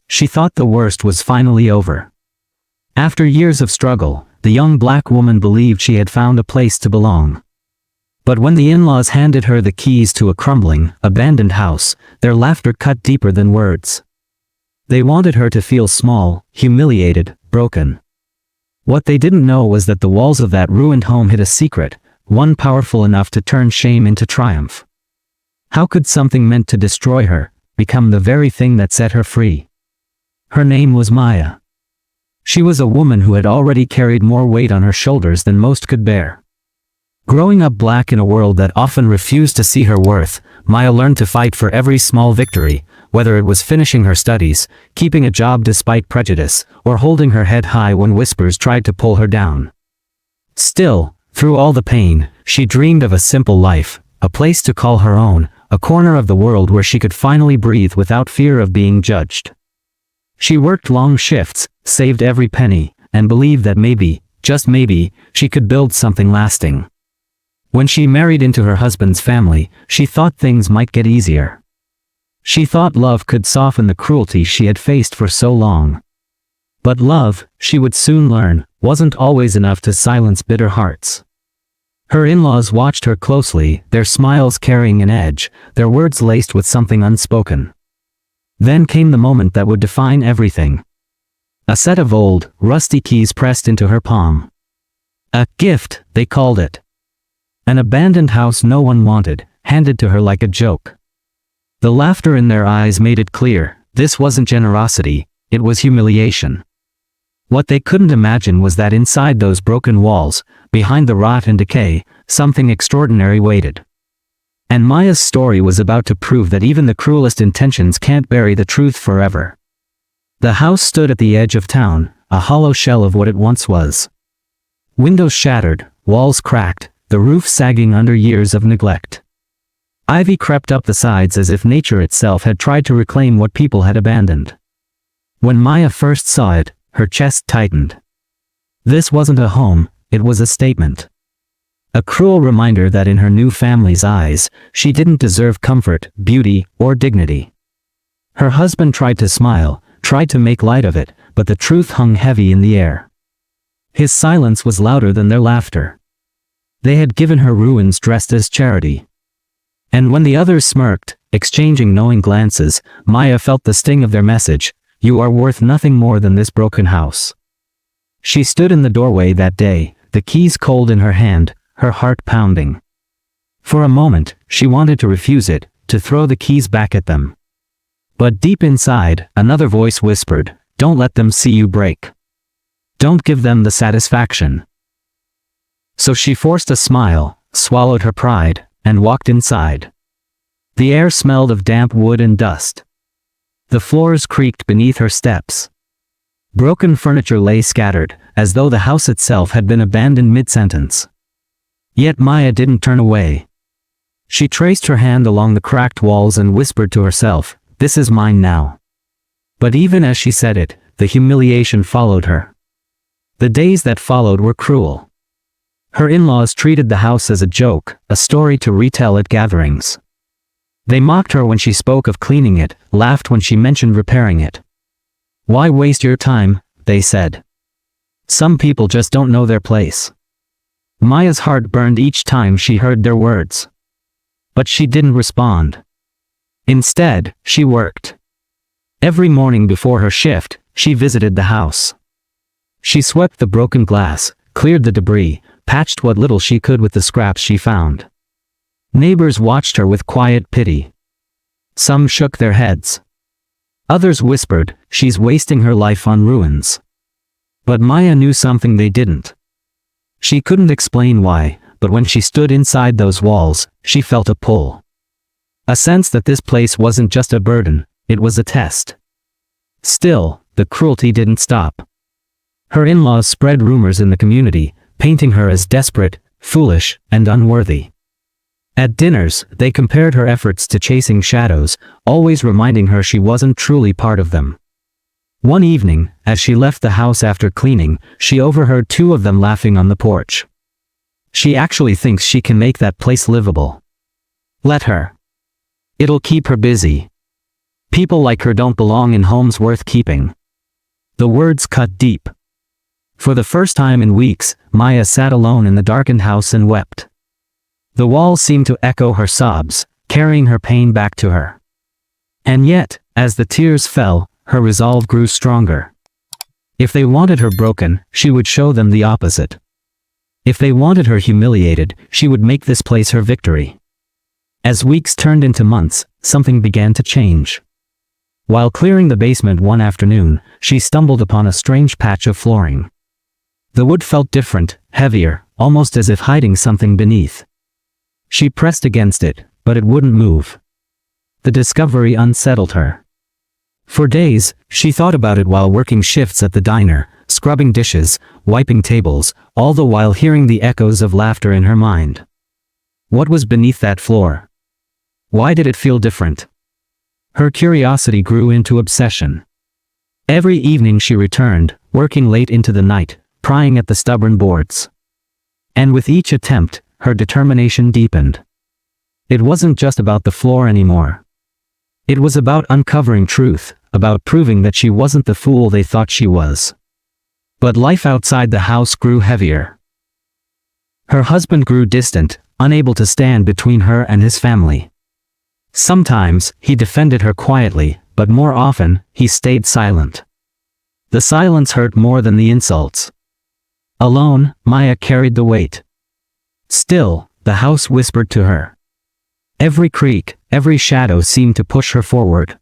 She thought the worst was finally over. After years of struggle, the young black woman believed she had found a place to belong. But when the in-laws handed her the keys to a crumbling, abandoned house, their laughter cut deeper than words. They wanted her to feel small, humiliated, broken. What they didn't know was that the walls of that ruined home hid a secret, one powerful enough to turn shame into triumph. How could something meant to destroy her become the very thing that set her free? Her name was Maya. She was a woman who had already carried more weight on her shoulders than most could bear. Growing up black in a world that often refused to see her worth, Maya learned to fight for every small victory, whether it was finishing her studies, keeping a job despite prejudice, or holding her head high when whispers tried to pull her down. Still, through all the pain, she dreamed of a simple life, a place to call her own, a corner of the world where she could finally breathe without fear of being judged. She worked long shifts, saved every penny, and believed that maybe, just maybe, she could build something lasting. When she married into her husband's family, she thought things might get easier. She thought love could soften the cruelty she had faced for so long. But love, she would soon learn, wasn't always enough to silence bitter hearts. Her in-laws watched her closely, their smiles carrying an edge, their words laced with something unspoken. Then came the moment that would define everything. A set of old, rusty keys pressed into her palm. A gift, they called it. An abandoned house no one wanted, handed to her like a joke. The laughter in their eyes made it clear, this wasn't generosity, it was humiliation. What they couldn't imagine was that inside those broken walls, behind the rot and decay, something extraordinary waited. And Maya's story was about to prove that even the cruelest intentions can't bury the truth forever. The house stood at the edge of town, a hollow shell of what it once was. Windows shattered, walls cracked, the roof sagging under years of neglect. Ivy crept up the sides as if nature itself had tried to reclaim what people had abandoned. When Maya first saw it, her chest tightened. This wasn't a home, it was a statement. A cruel reminder that in her new family's eyes, she didn't deserve comfort, beauty, or dignity. Her husband tried to smile, tried to make light of it, but the truth hung heavy in the air. His silence was louder than their laughter. They had given her ruins dressed as charity. And when the others smirked, exchanging knowing glances, Maya felt the sting of their message, "You are worth nothing more than this broken house." She stood in the doorway that day, the keys cold in her hand, her heart pounding. For a moment, she wanted to refuse it, to throw the keys back at them. But deep inside, another voice whispered, "Don't let them see you break. Don't give them the satisfaction." So she forced a smile, swallowed her pride, and walked inside. The air smelled of damp wood and dust. The floors creaked beneath her steps. Broken furniture lay scattered, as though the house itself had been abandoned mid-sentence. Yet Maya didn't turn away. She traced her hand along the cracked walls and whispered to herself, "This is mine now." But even as she said it, the humiliation followed her. The days that followed were cruel. Her in-laws treated the house as a joke, a story to retell at gatherings. They mocked her when she spoke of cleaning it, laughed when she mentioned repairing it. "Why waste your time?" they said. "Some people just don't know their place." Maya's heart burned each time she heard their words. But she didn't respond. Instead, she worked. Every morning before her shift, she visited the house. She swept the broken glass, cleared the debris, patched what little she could with the scraps she found. Neighbors watched her with quiet pity. Some shook their heads. Others whispered, "She's wasting her life on ruins." But Maya knew something they didn't. She couldn't explain why, but when she stood inside those walls, she felt a pull. A sense that this place wasn't just a burden, it was a test. Still, the cruelty didn't stop. Her in-laws spread rumors in the community, painting her as desperate, foolish, and unworthy. At dinners, they compared her efforts to chasing shadows, always reminding her she wasn't truly part of them. One evening, as she left the house after cleaning, she overheard two of them laughing on the porch. "She actually thinks she can make that place livable. Let her. It'll keep her busy." People like her don't belong in homes worth keeping. The words cut deep. For the first time in weeks, Maya sat alone in the darkened house and wept. The walls seemed to echo her sobs, carrying her pain back to her. And yet, as the tears fell, her resolve grew stronger. If they wanted her broken, she would show them the opposite. If they wanted her humiliated, she would make this place her victory. As weeks turned into months, something began to change. While clearing the basement one afternoon, she stumbled upon a strange patch of flooring. The wood felt different, heavier, almost as if hiding something beneath. She pressed against it, but it wouldn't move. The discovery unsettled her. For days, she thought about it while working shifts at the diner, scrubbing dishes, wiping tables, all the while hearing the echoes of laughter in her mind. What was beneath that floor? Why did it feel different? Her curiosity grew into obsession. Every evening she returned, working late into the night, prying at the stubborn boards. And with each attempt, her determination deepened. It wasn't just about the floor anymore. It was about uncovering truth, about proving that she wasn't the fool they thought she was. But life outside the house grew heavier. Her husband grew distant, unable to stand between her and his family. Sometimes, he defended her quietly, but more often, he stayed silent. The silence hurt more than the insults. Alone, Maya carried the weight. Still, the house whispered to her. Every creak, every shadow seemed to push her forward.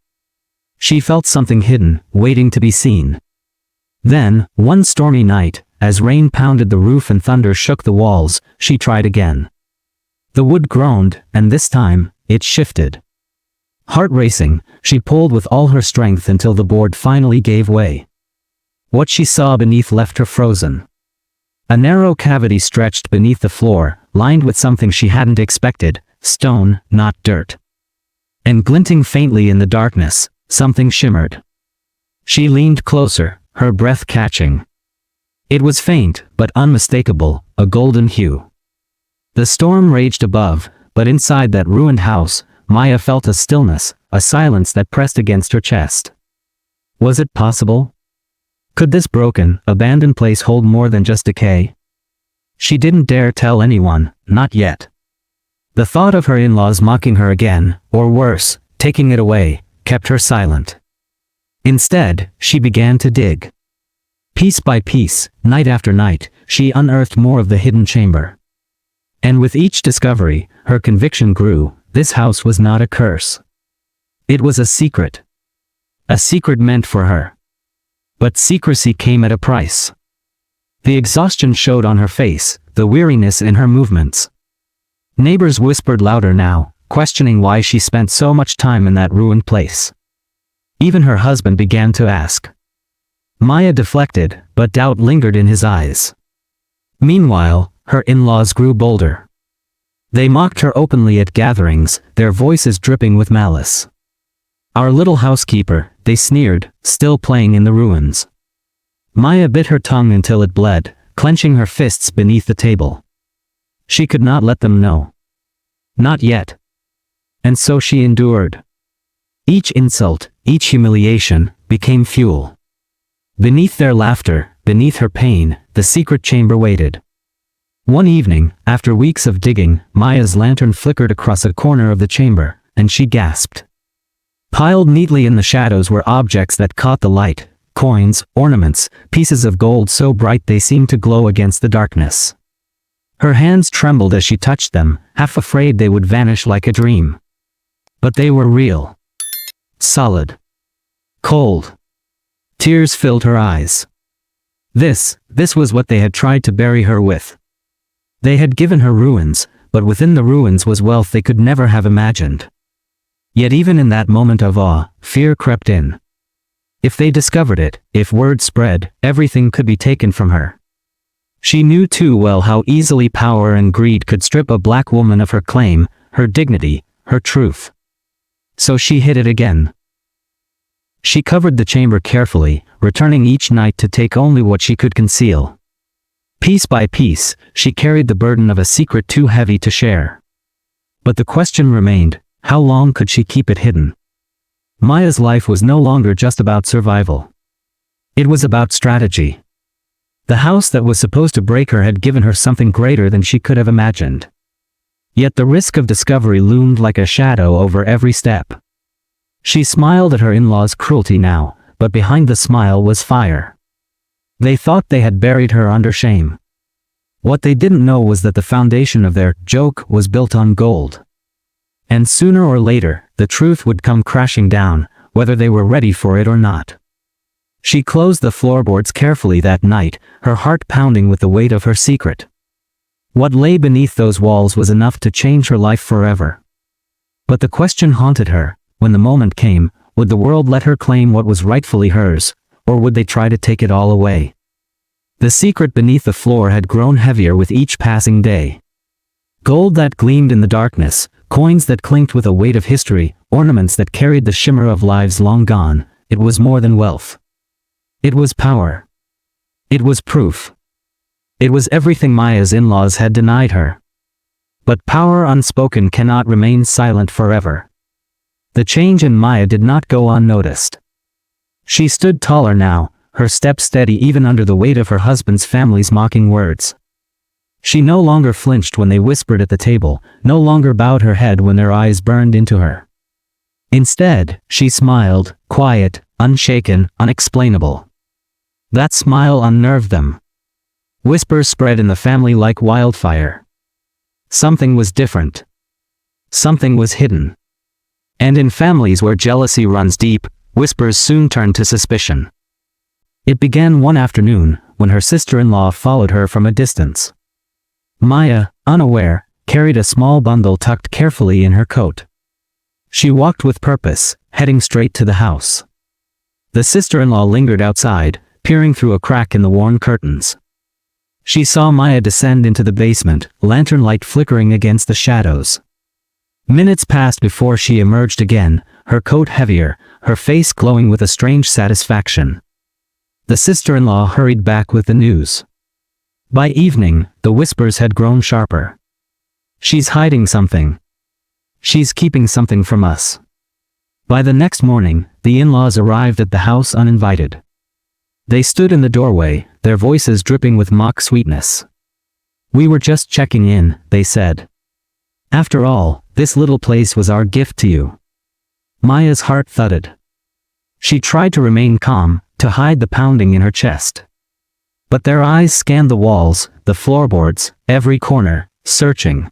She felt something hidden, waiting to be seen. Then, one stormy night, as rain pounded the roof and thunder shook the walls, she tried again. The wood groaned, and this time, it shifted. Heart racing, she pulled with all her strength until the board finally gave way. What she saw beneath left her frozen. A narrow cavity stretched beneath the floor, lined with something she hadn't expected, stone, not dirt. And glinting faintly in the darkness, something shimmered. She leaned closer, her breath catching. It was faint, but unmistakable, a golden hue. The storm raged above, but inside that ruined house, Maya felt a stillness, a silence that pressed against her chest. Was it possible? Could this broken, abandoned place hold more than just decay? She didn't dare tell anyone, not yet. The thought of her in-laws mocking her again, or worse, taking it away, kept her silent. Instead, she began to dig. Piece by piece, night after night, she unearthed more of the hidden chamber. And with each discovery, her conviction grew, this house was not a curse. It was a secret. A secret meant for her. But secrecy came at a price. The exhaustion showed on her face, the weariness in her movements. Neighbors whispered louder now, questioning why she spent so much time in that ruined place. Even her husband began to ask. Maya deflected, but doubt lingered in his eyes. Meanwhile, her in-laws grew bolder. They mocked her openly at gatherings, their voices dripping with malice. Our little housekeeper, they sneered, still playing in the ruins. Maya bit her tongue until it bled, clenching her fists beneath the table. She could not let them know. Not yet. And so she endured. Each insult, each humiliation, became fuel. Beneath their laughter, beneath her pain, the secret chamber waited. One evening, after weeks of digging, Maya's lantern flickered across a corner of the chamber, and she gasped. Piled neatly in the shadows were objects that caught the light, coins, ornaments, pieces of gold so bright they seemed to glow against the darkness. Her hands trembled as she touched them, half afraid they would vanish like a dream. But they were real. Solid. Cold. Tears filled her eyes. This was what they had tried to bury her with. They had given her ruins, but within the ruins was wealth they could never have imagined. Yet even in that moment of awe, fear crept in. If they discovered it, if word spread, everything could be taken from her. She knew too well how easily power and greed could strip a black woman of her claim, her dignity, her truth. So she hid it again. She covered the chamber carefully, returning each night to take only what she could conceal. Piece by piece, she carried the burden of a secret too heavy to share. But the question remained, how long could she keep it hidden? Maya's life was no longer just about survival. It was about strategy. The house that was supposed to break her had given her something greater than she could have imagined. Yet the risk of discovery loomed like a shadow over every step. She smiled at her in-laws' cruelty now, but behind the smile was fire. They thought they had buried her under shame. What they didn't know was that the foundation of their joke was built on gold. And sooner or later, the truth would come crashing down, whether they were ready for it or not. She closed the floorboards carefully that night, her heart pounding with the weight of her secret. What lay beneath those walls was enough to change her life forever. But the question haunted her: when the moment came, would the world let her claim what was rightfully hers, or would they try to take it all away? The secret beneath the floor had grown heavier with each passing day. Gold that gleamed in the darkness, coins that clinked with a weight of history, ornaments that carried the shimmer of lives long gone. It was more than wealth. It was power. It was proof. It was everything Maya's in-laws had denied her. But power unspoken cannot remain silent forever. The change in Maya did not go unnoticed. She stood taller now, her step steady even under the weight of her husband's family's mocking words. She no longer flinched when they whispered at the table, no longer bowed her head when their eyes burned into her. Instead, she smiled, quiet, unshaken, unexplainable. That smile unnerved them. Whispers spread in the family like wildfire. Something was different. Something was hidden. And in families where jealousy runs deep, whispers soon turn to suspicion. It began one afternoon, when her sister-in-law followed her from a distance. Maya, unaware, carried a small bundle tucked carefully in her coat. She walked with purpose, heading straight to the house. The sister-in-law lingered outside, peering through a crack in the worn curtains. She saw Maya descend into the basement, lantern light flickering against the shadows. Minutes passed before she emerged again, her coat heavier, her face glowing with a strange satisfaction. The sister-in-law hurried back with the news. By evening, the whispers had grown sharper. "She's hiding something. She's keeping something from us." By the next morning, the in-laws arrived at the house uninvited. They stood in the doorway, their voices dripping with mock sweetness. "We were just checking in," they said. "After all, this little place was our gift to you." Maya's heart thudded. She tried to remain calm, to hide the pounding in her chest. But their eyes scanned the walls, the floorboards, every corner, searching.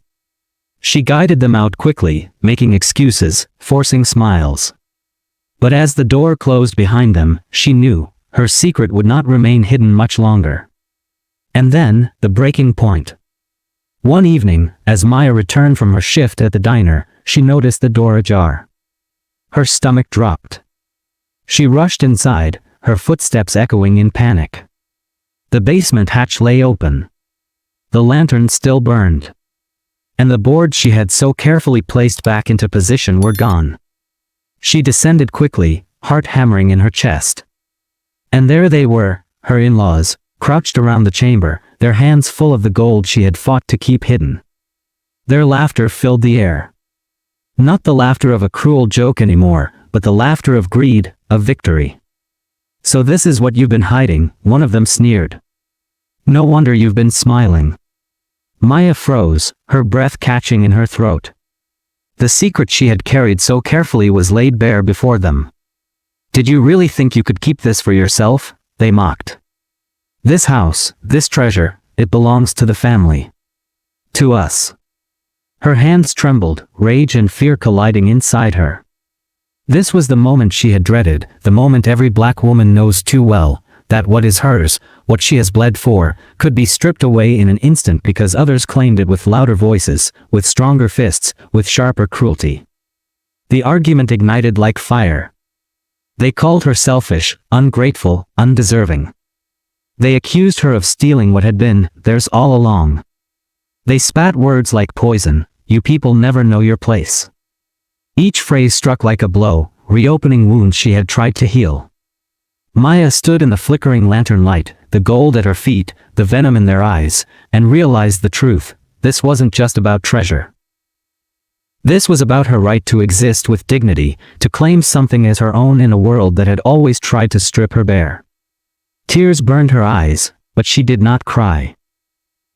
She guided them out quickly, making excuses, forcing smiles. But as the door closed behind them, she knew her secret would not remain hidden much longer. And then, the breaking point. One evening, as Maya returned from her shift at the diner, she noticed the door ajar. Her stomach dropped. She rushed inside, her footsteps echoing in panic. The basement hatch lay open. The lantern still burned. And the boards she had so carefully placed back into position were gone. She descended quickly, heart hammering in her chest. And there they were, her in-laws, crouched around the chamber, their hands full of the gold she had fought to keep hidden. Their laughter filled the air. Not the laughter of a cruel joke anymore, but the laughter of greed, of victory. "So this is what you've been hiding," one of them sneered. "No wonder you've been smiling." Maya froze, her breath catching in her throat. The secret she had carried so carefully was laid bare before them. "Did you really think you could keep this for yourself?" they mocked. "This house, this treasure, it belongs to the family. To us." Her hands trembled, rage and fear colliding inside her. This was the moment she had dreaded, the moment every black woman knows too well, that what is hers, what she has bled for, could be stripped away in an instant because others claimed it with louder voices, with stronger fists, with sharper cruelty. The argument ignited like fire. They called her selfish, ungrateful, undeserving. They accused her of stealing what had been theirs all along. They spat words like poison: "You people never know your place." Each phrase struck like a blow, reopening wounds she had tried to heal. Maya stood in the flickering lantern light, the gold at her feet, the venom in their eyes, and realized the truth: this wasn't just about treasure. This was about her right to exist with dignity, to claim something as her own in a world that had always tried to strip her bare. Tears burned her eyes, but she did not cry.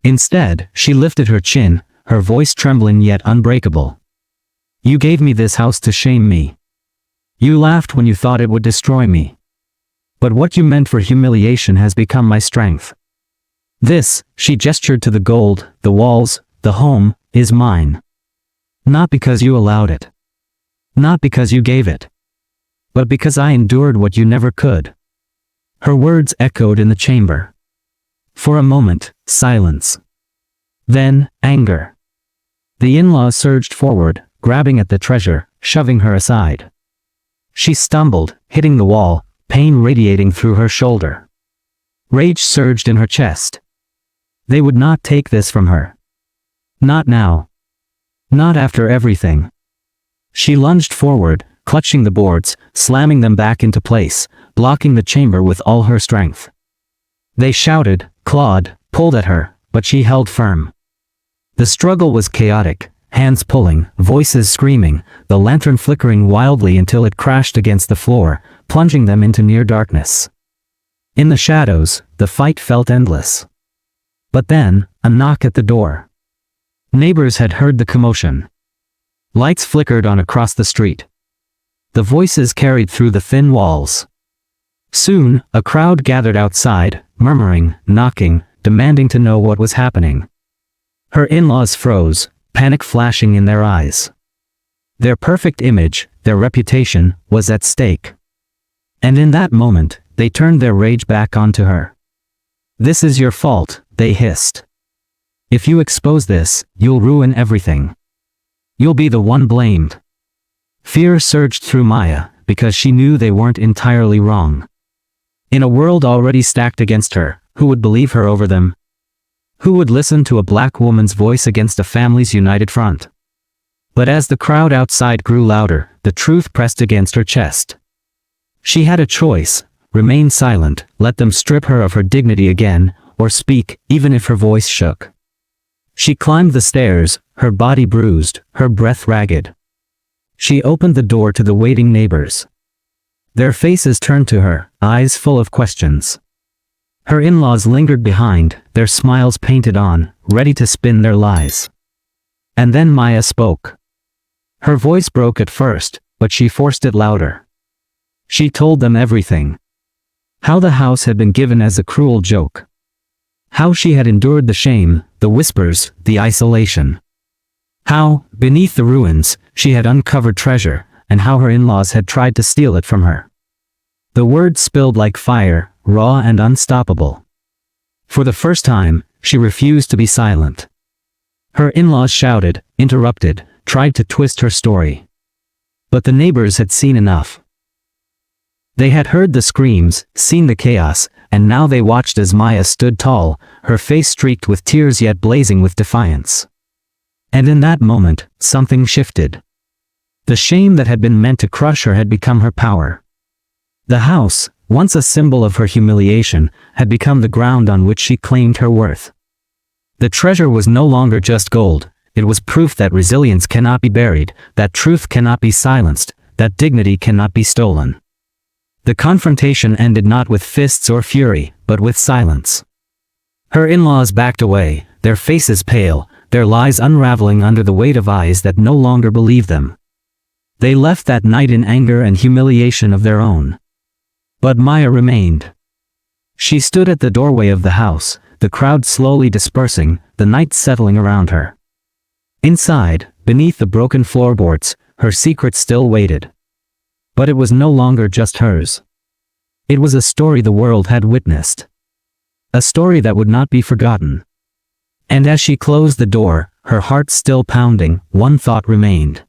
Instead, she lifted her chin, her voice trembling yet unbreakable. You gave me this house to shame me. You laughed when you thought it would destroy me. But what you meant for humiliation has become my strength. This, she gestured to the gold, the walls, the home, is mine. Not because you allowed it. Not because you gave it. But because I endured what you never could. Her words echoed in the chamber. For a moment, silence. Then, anger. The in-laws surged forward, grabbing at the treasure, shoving her aside. She stumbled, hitting the wall, pain radiating through her shoulder. Rage surged in her chest. They would not take this from her. Not now. Not after everything. She lunged forward, clutching the boards, slamming them back into place, blocking the chamber with all her strength. They shouted, clawed, pulled at her, but she held firm. The struggle was chaotic, hands pulling, voices screaming, the lantern flickering wildly until it crashed against the floor, plunging them into near darkness. In the shadows, the fight felt endless. But then, a knock at the door. Neighbors had heard the commotion. Lights flickered on across the street. The voices carried through the thin walls. Soon, a crowd gathered outside, murmuring, knocking, demanding to know what was happening. Her in-laws froze, panic flashing in their eyes. Their perfect image, their reputation, was at stake. And in that moment, they turned their rage back onto her. This is your fault, they hissed. If you expose this, you'll ruin everything. You'll be the one blamed. Fear surged through Maya, because she knew they weren't entirely wrong. In a world already stacked against her, who would believe her over them? Who would listen to a black woman's voice against a family's united front? But as the crowd outside grew louder, the truth pressed against her chest. She had a choice: remain silent, let them strip her of her dignity again, or speak, even if her voice shook. She climbed the stairs, her body bruised, her breath ragged. She opened the door to the waiting neighbors. Their faces turned to her, eyes full of questions. Her in-laws lingered behind, their smiles painted on, ready to spin their lies. And then Maya spoke. Her voice broke at first, but she forced it louder. She told them everything. How the house had been given as a cruel joke. How she had endured the shame, the whispers, the isolation. How, beneath the ruins, she had uncovered treasure, and how her in-laws had tried to steal it from her. The words spilled like fire, raw and unstoppable. For the first time, she refused to be silent. Her in-laws shouted, interrupted, tried to twist her story. But the neighbors had seen enough. They had heard the screams, seen the chaos, and now they watched as Maya stood tall, her face streaked with tears yet blazing with defiance. And in that moment, something shifted. The shame that had been meant to crush her had become her power. The house, once a symbol of her humiliation, had become the ground on which she claimed her worth. The treasure was no longer just gold, it was proof that resilience cannot be buried, that truth cannot be silenced, that dignity cannot be stolen. The confrontation ended not with fists or fury, but with silence. Her in-laws backed away, their faces pale, their lies unraveling under the weight of eyes that no longer believed them. They left that night in anger and humiliation of their own. But Maya remained. She stood at the doorway of the house, the crowd slowly dispersing, the night settling around her. Inside, beneath the broken floorboards, her secret still waited. But it was no longer just hers. It was a story the world had witnessed. A story that would not be forgotten. And as she closed the door, her heart still pounding, one thought remained.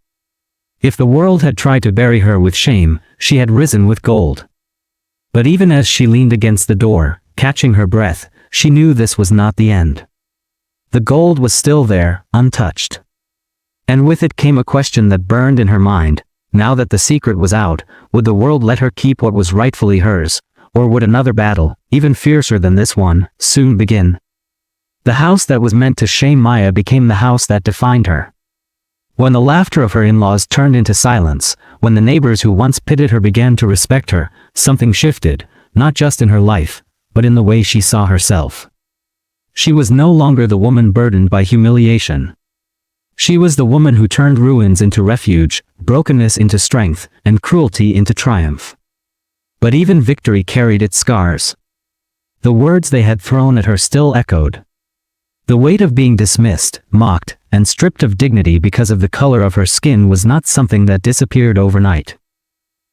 If the world had tried to bury her with shame, she had risen with gold. But even as she leaned against the door, catching her breath, she knew this was not the end. The gold was still there, untouched. And with it came a question that burned in her mind. Now that the secret was out, would the world let her keep what was rightfully hers, or would another battle, even fiercer than this one, soon begin? The house that was meant to shame Maya became the house that defined her. When the laughter of her in-laws turned into silence, when the neighbors who once pitied her began to respect her, something shifted, not just in her life, but in the way she saw herself. She was no longer the woman burdened by humiliation. She was the woman who turned ruins into refuge, brokenness into strength, and cruelty into triumph. But even victory carried its scars. The words they had thrown at her still echoed. The weight of being dismissed, mocked, and stripped of dignity because of the color of her skin was not something that disappeared overnight.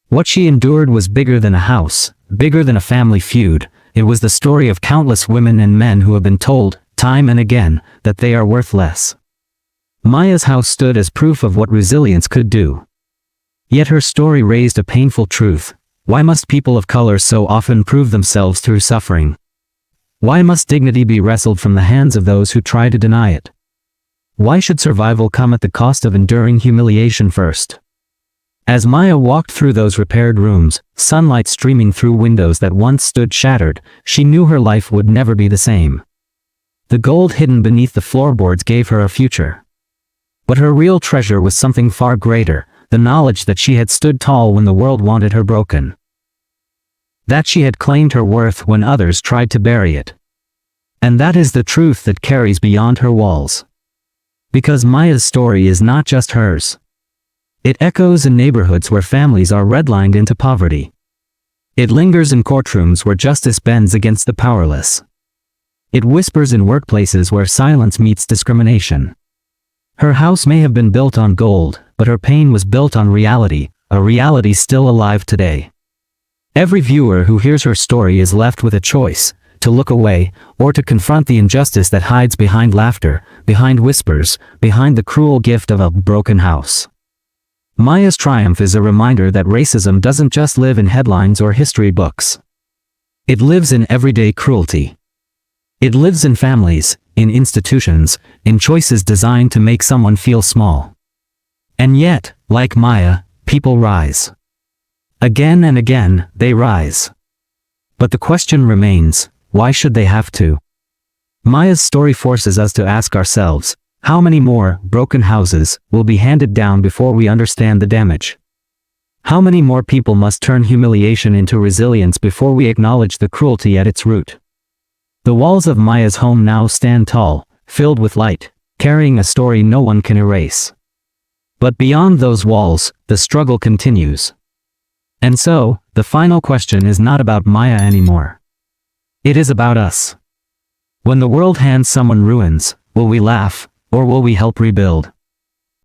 What she endured was bigger than a house, bigger than a family feud. It was the story of countless women and men who have been told, time and again, that they are worth less. Maya's house stood as proof of what resilience could do. Yet her story raised a painful truth. Why must people of color so often prove themselves through suffering? Why must dignity be wrestled from the hands of those who try to deny it? Why should survival come at the cost of enduring humiliation first? As Maya walked through those repaired rooms, sunlight streaming through windows that once stood shattered, she knew her life would never be the same. The gold hidden beneath the floorboards gave her a future. But her real treasure was something far greater, the knowledge that she had stood tall when the world wanted her broken. That she had claimed her worth when others tried to bury it. And that is the truth that carries beyond her walls. Because Maya's story is not just hers. It echoes in neighborhoods where families are redlined into poverty. It lingers in courtrooms where justice bends against the powerless. It whispers in workplaces where silence meets discrimination. Her house may have been built on gold, but her pain was built on reality, a reality still alive today. Every viewer who hears her story is left with a choice, to look away, or to confront the injustice that hides behind laughter, behind whispers, behind the cruel gift of a broken house. Maya's triumph is a reminder that racism doesn't just live in headlines or history books. It lives in everyday cruelty. It lives in families, in institutions, in choices designed to make someone feel small. And yet, like Maya, people rise. Again and again, they rise. But the question remains, why should they have to? Maya's story forces us to ask ourselves, how many more broken houses will be handed down before we understand the damage? How many more people must turn humiliation into resilience before we acknowledge the cruelty at its root? The walls of Maya's home now stand tall, filled with light, carrying a story no one can erase. But beyond those walls, the struggle continues. And so, the final question is not about Maya anymore. It is about us. When the world hands someone ruins, will we laugh, or will we help rebuild?